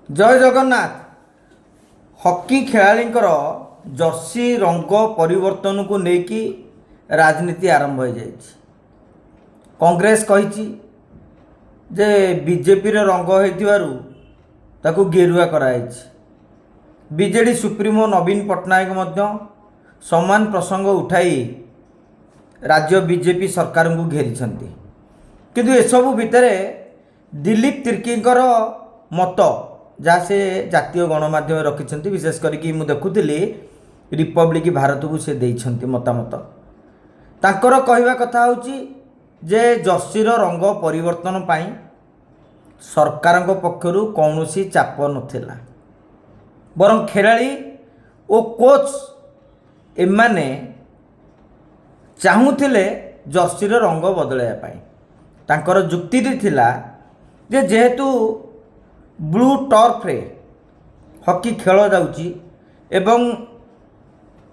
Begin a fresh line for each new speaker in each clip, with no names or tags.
जय Jagannath. Hockey खेलाड़ींकर Jersey रंग परिवर्तन को लेकिन राजनीति आरंभ हो जाए। कांग्रेस कही जे बीजेपी रंग हो गेरुआ कराई। बीजेडी सुप्रीमो नवीन पट्टनायक समान प्रसंग उठाई राज्य बीजेपी सरकार को घेरी। किंतु एसबू भितर दिलीप तिर्कींकर मत जहाँ से जातीय गणमाध्यम रखिंट विशेष करके मुझे देखुली रिपब्लिक भारत को से देइछंती मतामत। तांकर कहवा कथा होची जे जर्सी रंग परिवर्तन पाई सरकार पक्षरु कौनसी चाप नथिला, बरं खेलाड़ी और कोच एमाने चाहूले जर्सी रंग बदलैया पाई। तांकर जुक्ति थिला जे जेहेतु ब्लू टर्फ रे हॉकी खेल जाउची एवं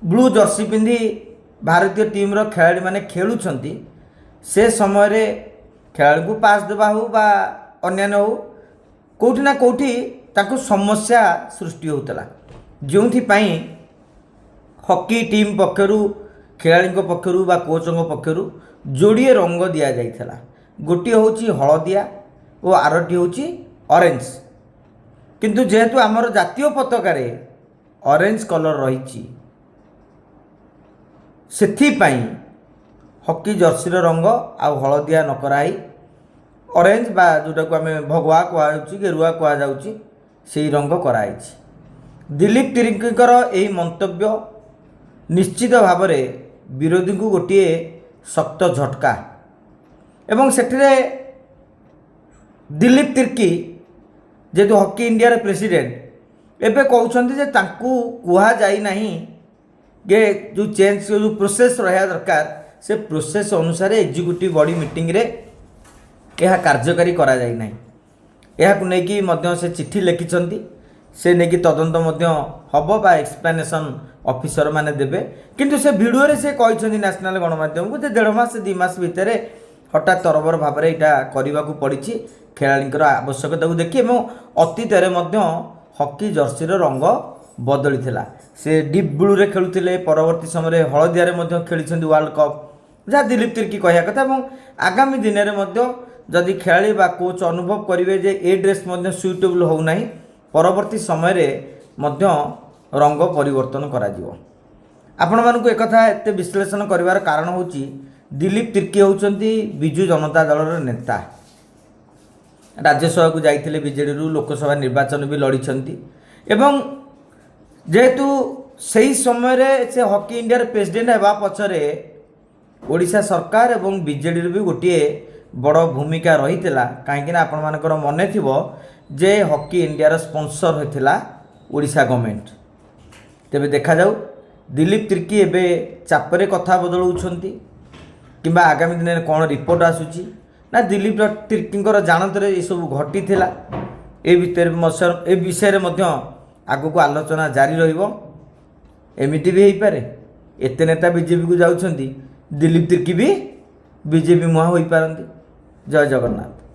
ब्लू जर्सी पिंधि भारतीय टीम रो खेलाड़ी माने खेलुछंती, से समय रे खेलाड़ी को पास देवा हो बा अन्यान्य हो कोठी ना कोठी ताको समस्या सृष्टि होतला। जोंथि पई हॉकी टीम पक्षरु खेलाड़ी पक्षरु बा कोचों पक्षरु जोड़िए रंग दिया जाइथला। गोटे होची हलदिया और आरटी होची ऑरेंज। किंतु जेहेतु आमर जातीय पताकारे ऑरेंज कलर रही सेथिपाई हॉकी जर्सी रंग आ हलदिया न कराई ऑरेंज बा जोटा को आम भगवा कहुच्छी गेरुआ कहुच्छी से रंग कराई। दिलीप तिर्कींकर यही मंतव्य निश्चित भाव विरोधी को गोटे शक्त झटका एवं सेठरे दिलीप तिर्की जेहेतु हॉकी इंडिया प्रेसिडेंट एबे कहउछंती जे तांकू कुहा जाई नहीं जे जो चेंज जो प्रोसेस रहा दरकार से प्रोसेस अनुसार एग्जीक्यूटिव बॉडी मीटिंग रे यह कार्यकारी करा जाई नहीं। यह को नेकी मध्य से चिट्ठी लिखिछंती, से नेकी तदंत मध्य हबो बा एक्सप्लेनेशन ऑफिसर माने देबे। किंतु से वीडियो रे से कहइछंती नेशनल गणमाध्यम को जे 1.5 मास 2 मास भितर हठात तरबर भाव में यहाँ करने को पड़ी खेलाड़ी आवश्यकता को देखी अतीत हॉकी जर्सी रंग बदली थिला। से डीप ब्लू रे खेलुथिले, परवर्ती समय हलदिया खेली वर्ल्ड कप जहाँ दिलीप तिर्की कहया कथा। आगामी दिन में जदि खेलाड़ी बा कोच अनुभव करेंगे जे ए ड्रेस सुइटेबल हो नहीं, परवर्ती समय रंग परिवर्तन करा जिवो। आपण मानक एक कथा एते विश्लेषण करिवार कारण होची दिलीप तिर्की होउचंती बिजू जनता दल नेता। राज्यसभा को जाइथिले बीजेडी रु, लोकसभा निर्वाचन भी लड़ीछंती एवं जेहेतु सही समय रे से हॉकी इंडिया प्रेसिडेंट हेबा पछरे ओडिशा सरकार एवं बीजेडी भी गोटे बड़ भूमिका रही। कहीं आपण मानकर मन थिबो जे हॉकी इंडिया स्पॉन्सर होइथिला ओडिशा गवर्नमेंट। तेबे देखा जाऊ दिलीप तिर्की एबे चापरे कथा बदलुछंती किंबा आगामी दिन में कौन रिपोर्ट आसूची ना दिलीप तिर्कींकर जानतर ये सब घटी थिला। ए विषय आगु को आलोचना जारी रहिबो। एमिटी भी हो पारे एते नेता बीजेपी को जाउछंती, दिलीप तिर्की भी बीजेपी मुहा होई पारंती। जय जगन्नाथ।